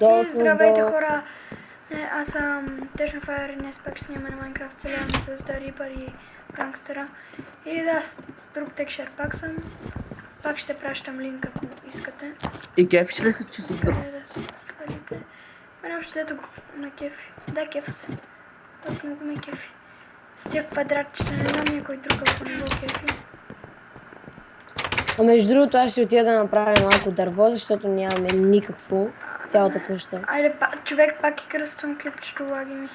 И здравейте хора! Аз съм Technofire и днес пак ще снимаме на Minecraft, целяваме с The Reaper и Gangstera. И да, с друг текшер пак съм. Пак ще пращам линк, ако искате. И кефиш ли се, че си друг? Къде да се свалите? Мене общо взето го на кефи. Да, кефа се. Пак много ме кефи. С тия квадратчета не знам някой друг, ако не го кефи. А между другото аз ще отида да направя малко дърво, защото нямаме никакво цялата къща. Айде, човек, пак и кръствам клипчето, лаги ми.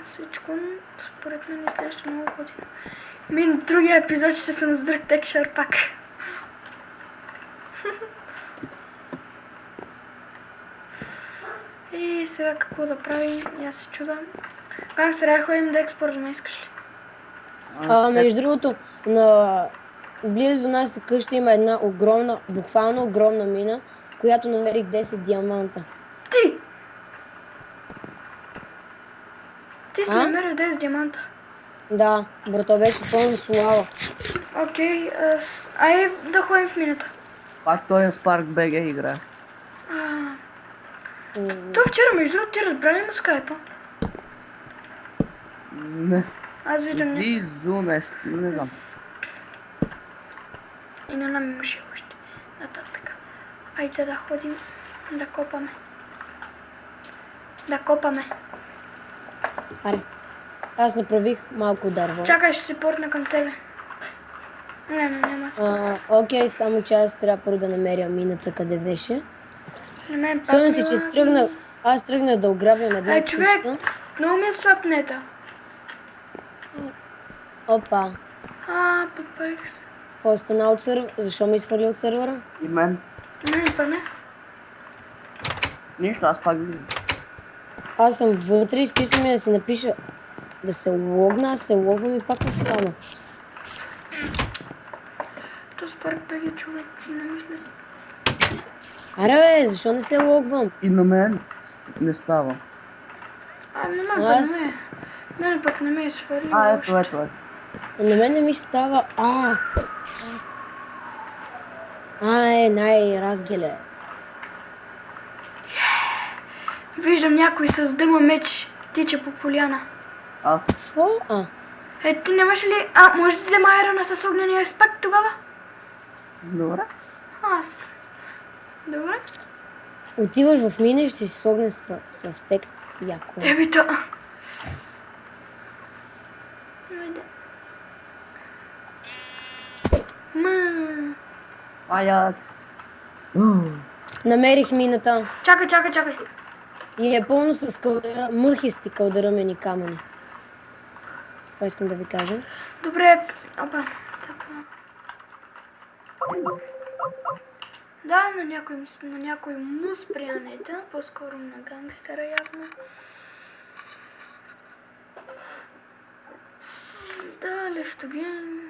Всичко, според мен, изглежда много година. Другия епизод ще съм с друг текшър пак. И сега какво да правим? И аз се чудам. Гангстер, я ходим да експортваме, искаш ли? Между другото, близо до нашата къща има една огромна, буквално огромна мина, която намерих 10 диаманта. Ти си намерил 10 диаманта? Да, брато беше пълно с лава. Окей, ай да ходим в мината. Пак той е Spark BG играе. То вчера, между другото, ти разбрали му скайпа? Не. Аз виждам Зизу нещо, не знам. И не нам имаше още нататък. Айде да ходим да копаме. Да копаме. Аре, аз направих малко дърво. Чакай, ще се портна към тебе. Не, няма спорт. Окей, само че аз трябва първо да намеря мината къде беше. На мен пак Спомням си, че аз тръгнах да ограбям една къща. човек, много ми е слаб нета. Опа. Подпарих се. Какво е стана от сървъра? Защо ми изхвърли от сървъра? И мен. Не. Нищо, аз пак влизам. Аз съм вътре и списам ми да си напиша да се логна, аз се логвам и пак не стана. То според беги човек, не мисля. Аре бе, защо не се логвам? И на мен не става. Мене пък не ме е свърли. Ето. На мен не ми става. Най-разгеле. Виждам някой с дъма меч тича по поляна. Аз. Какво? Ти нямаш ли... може да взема айрона с огнения аспект тогава? Добре. Добре. Отиваш в мина и ще си слогне с аспект. Яко. То. Як. Намерих мината. Чакай. И е пълно с кълдера, мъхисти кълдеръмени камъни. Това искам да ви кажа. Добре. Опа. Да, на някой му спря нета, по-скоро на гангстера явно. Да, left again.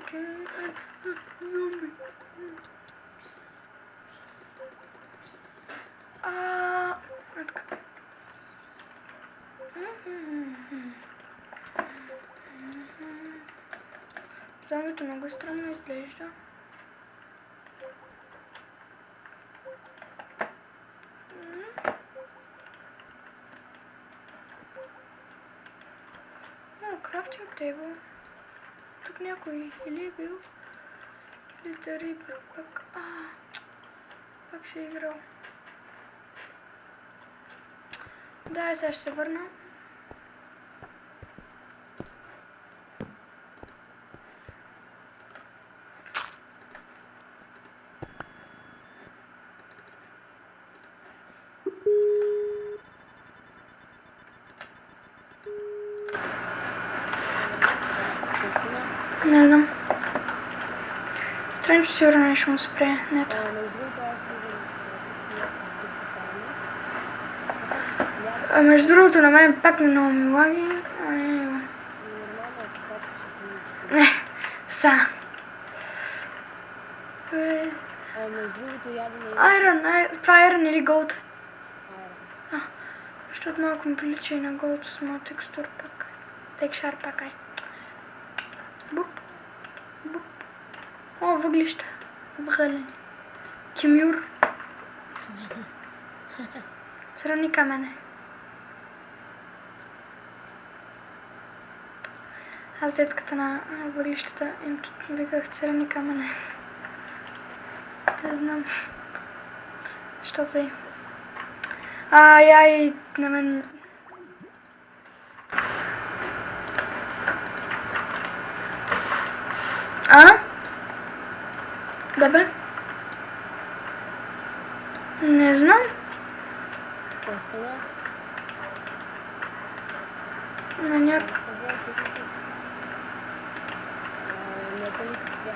Окей. Зомби. Така. Зомбито много странно изглежда. Крафтинг тейбъл. Тук някой или е бил, или The Reaper пак. Пак се е играл. Да, сега ще се върна. Не знам. Странно, че сигурно нещо му спре. Нето. Между другото, на мен пак много ми лаги. Между другото, ядене има Iron, това е Iron или Gold? Iron. Защото малко ми прилича и на Gold с моят текстур пак. Текшар пак, Буп. Буп. О, въглища. Въглени. Кимюр. Сравни камене. Аз детската на въглищата им виках царевни камене. Не знам. Що тъй? Ай, на мен... Да бе? Не знам. Просто не. На някакъв... Нека ли ти спя?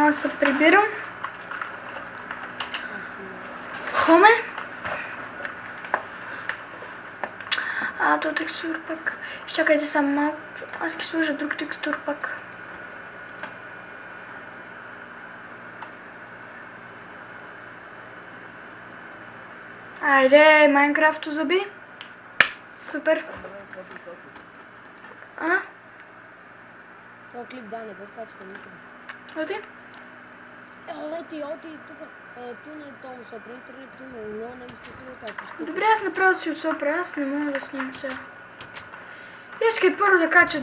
Аз се прибирам. Аз не. Хоме. То текстур пак. Чакайте само малко. Аз ги сложа друг текстур пак. Айде, Майнкрафт заби. Супер. Това клип да, не го качвам никъде. Оти? Оти, тук. Ту на Тому са при интернет, ту на много не мисля си да качваш. Добре, аз направо си усопря, аз не мога да снимам сега. Искай първо да кача